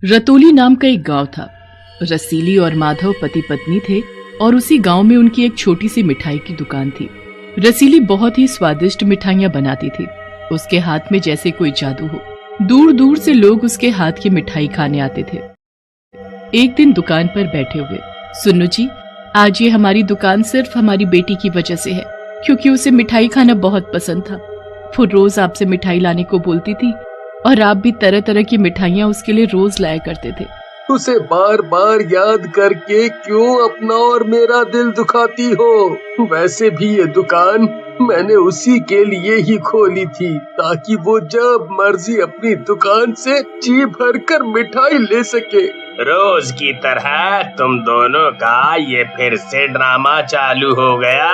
रतौली नाम का एक गांव था। रसीली और माधव पति पत्नी थे और उसी गांव में उनकी एक छोटी सी मिठाई की दुकान थी। रसीली बहुत ही स्वादिष्ट मिठाइयां बनाती थी। उसके हाथ में जैसे कोई जादू हो। दूर दूर से लोग उसके हाथ की मिठाई खाने आते थे। एक दिन दुकान पर बैठे हुए, सुन्नू जी, आज ये हमारी दुकान सिर्फ हमारी बेटी की वजह से है, क्योंकि उसे मिठाई खाना बहुत पसंद था। वो रोज आपसे मिठाई लाने को बोलती थी और आप भी तरह तरह की मिठाइयाँ उसके लिए रोज लाया करते थे। उसे बार बार याद करके क्यों अपना और मेरा दिल दुखाती हो? वैसे भी ये दुकान मैंने उसी के लिए ही खोली थी, ताकि वो जब मर्जी अपनी दुकान से जी भर कर मिठाई ले सके। रोज की तरह तुम दोनों का ये फिर से ड्रामा चालू हो गया।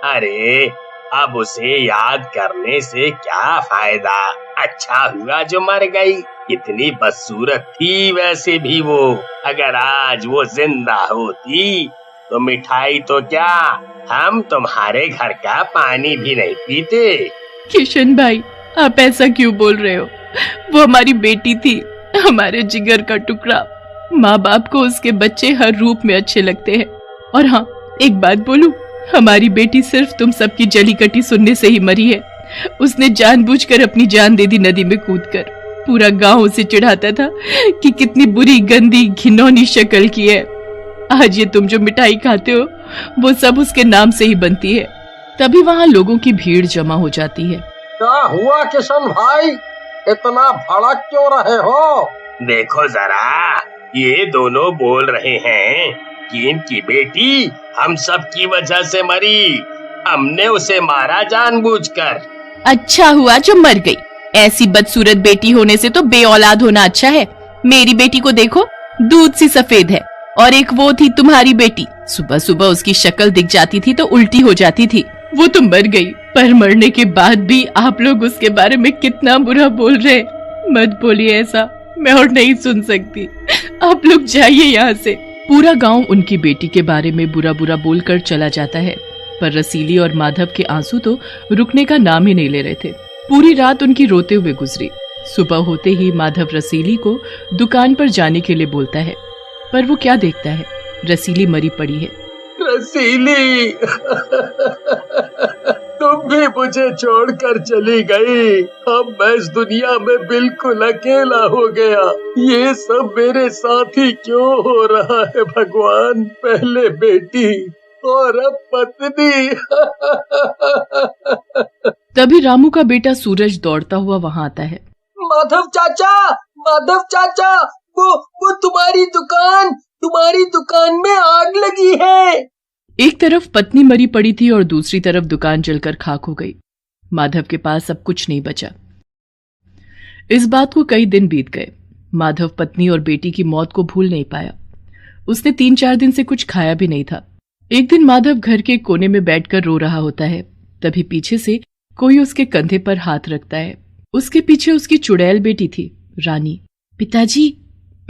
अरे अब उसे याद करने से क्या फायदा? अच्छा हुआ जो मर गई। इतनी बदसूरत थी वैसे भी वो। अगर आज वो जिंदा होती तो मिठाई तो क्या, हम तुम्हारे घर का पानी भी नहीं पीते। किशन भाई, आप ऐसा क्यों बोल रहे हो? वो हमारी बेटी थी, हमारे जिगर का टुकड़ा। माँ बाप को उसके बच्चे हर रूप में अच्छे लगते हैं। और हाँ, एक बात बोलूं, हमारी बेटी सिर्फ तुम सबकी जली कटी सुनने से ही मरी है। उसने जानबूझकर अपनी जान दे दी नदी में कूदकर। पूरा गांव उसे चिढ़ाता था कि कितनी बुरी, गंदी, घिनौनी शक्ल की है। आज ये तुम जो मिठाई खाते हो वो सब उसके नाम से ही बनती है। तभी वहाँ लोगों की भीड़ जमा हो जाती है। क्या हुआ किशन भाई, इतना भड़क क्यों रहे हो? देखो जरा, ये दोनों बोल रहे हैं कि इनकी बेटी हम सब की वजह से मरी। हमने उसे मारा जानबूझकर। अच्छा हुआ जो मर गई। ऐसी बदसूरत बेटी होने से तो बेऔलाद होना अच्छा है। मेरी बेटी को देखो, दूध सी सफेद है। और एक वो थी तुम्हारी बेटी, सुबह सुबह उसकी शक्ल दिख जाती थी तो उल्टी हो जाती थी। वो तो मर गई, पर मरने के बाद भी आप लोग उसके बारे में कितना बुरा बोल रहे। मत बोलिए ऐसा, मैं और नहीं सुन सकती। आप लोग जाइए यहाँ से। पूरा गांव उनकी बेटी के बारे में बुरा बुरा बोलकर चला जाता है, पर रसीली और माधव के आंसू तो रुकने का नाम ही नहीं ले रहे थे। पूरी रात उनकी रोते हुए गुजरी। सुबह होते ही माधव रसीली को दुकान पर जाने के लिए बोलता है, पर वो क्या देखता है, रसीली मरी पड़ी है। रसीली, तुम भी मुझे छोड़कर चली गई। अब मैं इस दुनिया में बिल्कुल अकेला हो गया। ये सब मेरे साथ ही क्यों हो रहा है भगवान? पहले बेटी और अब पत्नी। तभी रामू का बेटा सूरज दौड़ता हुआ वहाँ आता है। माधव चाचा, माधव चाचा, वो तुम्हारी दुकान में आग लगी है। एक तरफ पत्नी मरी पड़ी थी और दूसरी तरफ दुकान जलकर खाक हो गई। माधव के पास अब कुछ नहीं बचा। इस बात को कई दिन बीत गए। माधव पत्नी और बेटी की मौत को भूल नहीं पाया। उसने 3-4 दिन से कुछ खाया भी नहीं था। एक दिन माधव घर के कोने में बैठकर रो रहा होता है। तभी पीछे से कोई उसके कंधे पर हाथ रखता है। उसके पीछे उसकी चुड़ैल बेटी थी, रानी। पिताजी,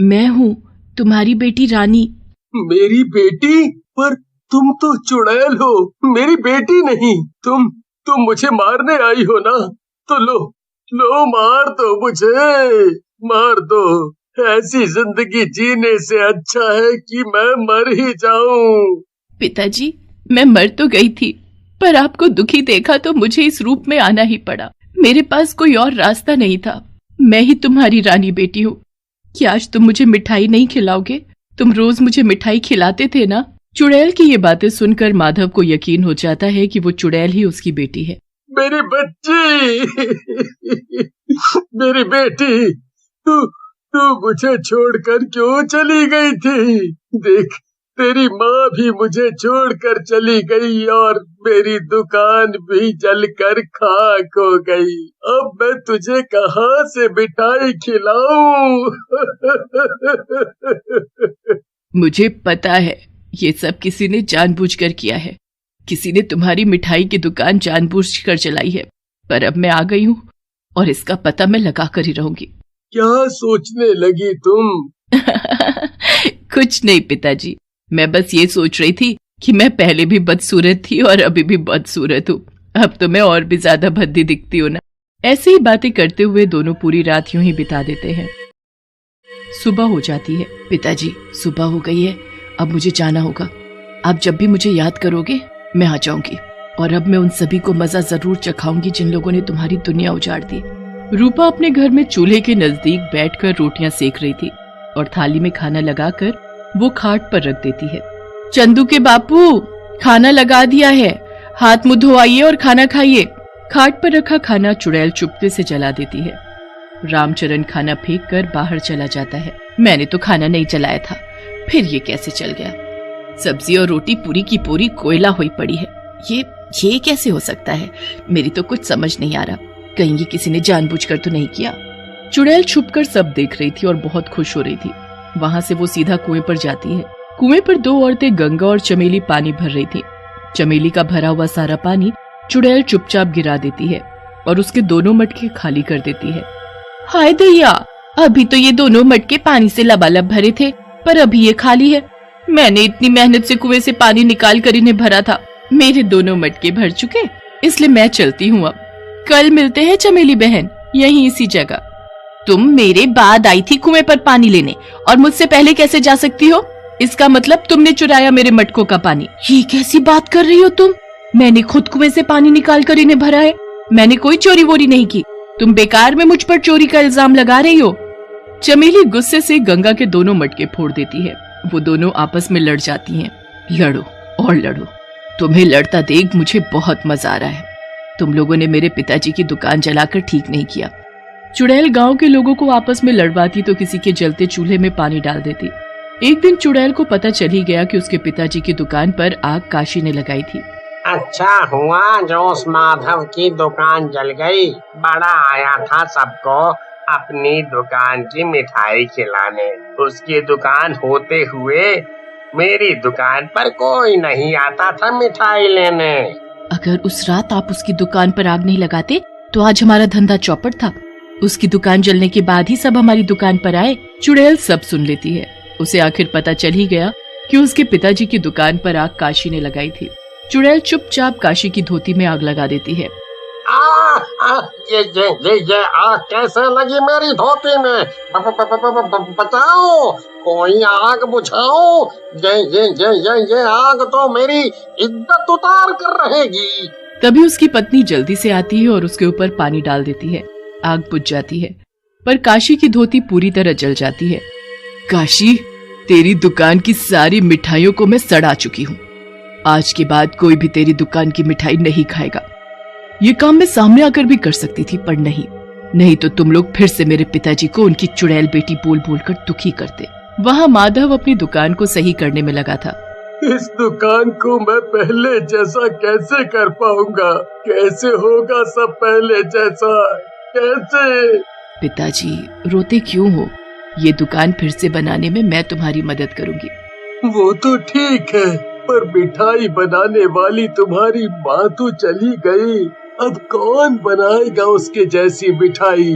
मैं हूँ तुम्हारी बेटी रानी। मेरी बेटी? पर तुम तो चुड़ैल हो, मेरी बेटी नहीं। तुम मुझे मारने आई हो ना? तो लो मार दो मुझे, मार दो। ऐसी जिंदगी जीने से अच्छा है कि मैं मर ही जाऊं। पिताजी, मैं मर तो गई थी, पर आपको दुखी देखा तो मुझे इस रूप में आना ही पड़ा। मेरे पास कोई और रास्ता नहीं था। मैं ही तुम्हारी रानी बेटी हूँ। क्या आज तुम मुझे मिठाई नहीं खिलाओगे? तुम रोज मुझे मिठाई खिलाते थे ना? चुड़ैल की ये बातें सुनकर माधव को यकीन हो जाता है कि वो चुड़ैल ही उसकी बेटी है। मेरी बच्ची, मेरी बेटी, तू मुझे छोड़कर क्यों चली गई थी? देख, तेरी माँ भी मुझे छोड़कर चली गई और मेरी दुकान भी जलकर खाक हो गई। अब मैं तुझे कहाँ से मिठाई खिलाऊं? मुझे पता है ये सब किसी ने जानबूझकर किया है। किसी ने तुम्हारी मिठाई की दुकान जानबूझकर चलाई है, पर अब मैं आ गई हूँ और इसका पता मैं लगा कर ही रहूंगी। क्या सोचने लगी तुम? कुछ नहीं पिताजी, मैं बस ये सोच रही थी कि मैं पहले भी बदसूरत थी और अभी भी बदसूरत हूँ। अब तो मैं और भी ज्यादा भद्दी दिखती हूँ ना। ऐसे ही बातें करते हुए दोनों पूरी रात यूं ही बिता देते हैं। सुबह हो जाती है। पिताजी, सुबह हो गई है, अब मुझे जाना होगा। आप जब भी मुझे याद करोगे मैं आ जाऊंगी, और अब मैं उन सभी को मजा जरूर चखाऊंगी जिन लोगों ने तुम्हारी दुनिया उजाड़ दी। रूपा अपने घर में चूल्हे के नजदीक बैठकर रोटियां सेक रही थी और थाली में खाना लगाकर वो खाट पर रख देती है। चंदू के बापू, खाना लगा दिया है, हाथ मुंह धोइए और खाना खाइए। खाट पर रखा खाना चुड़ैल चुपके से जला देती है। रामचरण खाना फेंक कर बाहर चला जाता है। मैंने तो खाना नहीं जलाया था, फिर ये कैसे चल गया? सब्जी और रोटी पूरी की पूरी कोयला हुई पड़ी है। ये कैसे हो सकता है? मेरी तो कुछ समझ नहीं आ रहा। कहीं ये किसी ने जानबूझकर तो नहीं किया? चुड़ैल छुपकर सब देख रही थी और बहुत खुश हो रही थी। वहां से वो सीधा कुएं पर जाती है। कुएं पर दो औरतें गंगा और चमेली पानी भर रही थी। चमेली का भरा हुआ सारा पानी चुड़ैल चुपचाप गिरा देती है और उसके दोनों मटके खाली कर देती है। हाय दैया, अभी तो ये दोनों मटके पानी से लबालब भरे थे, पर अभी ये खाली है। मैंने इतनी मेहनत से कुएं से पानी निकाल कर इन्हें भरा था। मेरे दोनों मटके भर चुके, इसलिए मैं चलती हूँ अब। कल मिलते हैं चमेली बहन, यहीं इसी जगह। तुम मेरे बाद आई थी कुएं पर पानी लेने और मुझसे पहले कैसे जा सकती हो? इसका मतलब तुमने चुराया मेरे मटकों का पानी। ये कैसी बात कर रही हो तुम? मैंने खुद कुएं से पानी निकाल कर इन्हें भरा है। मैंने कोई चोरी वोरी नहीं की। तुम बेकार में मुझ पर चोरी का इल्जाम लगा रही हो। चमेली गुस्से से गंगा के दोनों मटके फोड़ देती है। वो दोनों आपस में लड़ जाती हैं। लड़ो और लड़ो, तुम्हें लड़ता देख मुझे बहुत मजा आ रहा है। तुम लोगों ने मेरे पिताजी की दुकान जलाकर ठीक नहीं किया। चुड़ैल गांव के लोगों को आपस में लड़वाती तो किसी के जलते चूल्हे में पानी डाल देती। एक दिन चुड़ैल को पता चल ही गया कि उसके पिताजी की दुकान पर आग काशी ने लगाई थी। अच्छा हुआ जो उस माधव की दुकान जल गई। बड़ा आया था सबको अपनी दुकान की मिठाई खिलाने। उसकी दुकान होते हुए मेरी दुकान पर कोई नहीं आता था मिठाई लेने। अगर उस रात आप उसकी दुकान पर आग नहीं लगाते तो आज हमारा धंधा चौपट था। उसकी दुकान जलने के बाद ही सब हमारी दुकान पर आए। चुड़ैल सब सुन लेती है। उसे आखिर पता चल ही गया कि उसके पिताजी की दुकान पर आग काशी ने लगाई थी। चुड़ैल चुपचाप काशी की धोती में आग लगा देती है। ये आग कैसे लगी मेरी धोती में? बचाओ, कोई आग बुझाओ। ये आग तो मेरी इज्जत उतार कर रहेगी। तभी उसकी पत्नी जल्दी से आती है और उसके ऊपर पानी डाल देती है। आग बुझ जाती है, पर काशी की धोती पूरी तरह जल जाती है। काशी, तेरी दुकान की सारी मिठाइयों को मैं सड़ा चुकी हूँ। आज के बाद कोई भी तेरी दुकान की मिठाई नहीं खाएगा। ये काम मैं सामने आकर भी कर सकती थी, पर नहीं तो तुम लोग फिर से मेरे पिताजी को उनकी चुड़ैल बेटी बोल बोल कर दुखी करते। वहाँ माधव अपनी दुकान को सही करने में लगा था। इस दुकान को मैं पहले जैसा कैसे कर पाऊंगा? कैसे होगा सब पहले जैसा? कैसे? पिताजी, रोते क्यों हो? ये दुकान फिर से बनाने में मैं तुम्हारी मदद करूंगी। वो तो ठीक है, पर मिठाई बनाने वाली तुम्हारी माँ तो चली गई। अब कौन बनाएगा उसके जैसी मिठाई?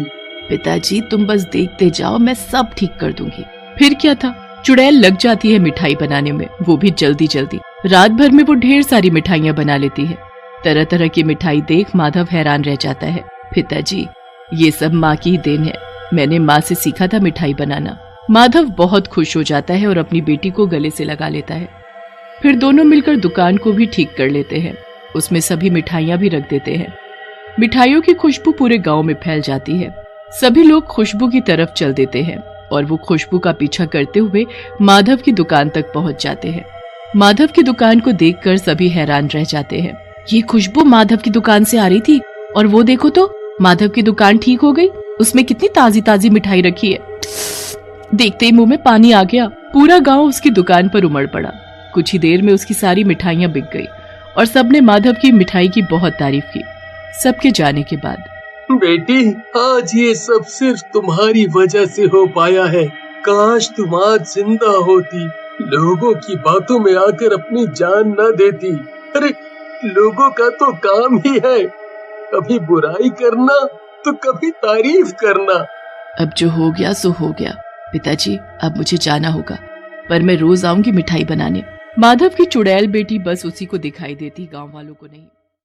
पिताजी, तुम बस देखते जाओ, मैं सब ठीक कर दूंगी। फिर क्या था, चुड़ैल लग जाती है मिठाई बनाने में, वो भी जल्दी जल्दी। रात भर में वो ढेर सारी मिठाइयाँ बना लेती है। तरह तरह की मिठाई देख माधव हैरान रह जाता है। पिताजी, ये सब माँ की ही देन है। मैंने माँ से सीखा था मिठाई बनाना। माधव बहुत खुश हो जाता है और अपनी बेटी को गले से लगा लेता है। फिर दोनों मिलकर दुकान को भी ठीक कर लेते हैं। उसमें सभी मिठाइयाँ भी रख देते हैं। मिठाइयों की खुशबू पूरे गांव में फैल जाती है। सभी लोग खुशबू की तरफ चल देते हैं और वो खुशबू का पीछा करते हुए माधव की दुकान तक पहुंच जाते हैं। माधव की दुकान को देखकर सभी हैरान रह जाते हैं। ये खुशबू माधव की दुकान से आ रही थी, और वो देखो तो माधव की दुकान ठीक हो गई। उसमें कितनी ताजी ताजी मिठाई रखी है। देखते ही मुंह में पानी आ गया। पूरा गांव उसकी दुकान पर उमड़ पड़ा। कुछ ही देर में उसकी सारी मिठाइयां बिक गई और सबने माधव की मिठाई की बहुत तारीफ की। सबके जाने के बाद, बेटी, आज ये सब सिर्फ तुम्हारी वजह से हो पाया है। काश तुम आज जिंदा होती, लोगों की बातों में आकर अपनी जान न देती। अरे, लोगों का तो काम ही है कभी बुराई करना तो कभी तारीफ करना। अब जो हो गया सो हो गया। पिताजी, अब मुझे जाना होगा, पर मैं रोज आऊंगी मिठाई बनाने। माधव की चुड़ैल बेटी बस उसी को दिखाई देती, गांव वालों को नहीं।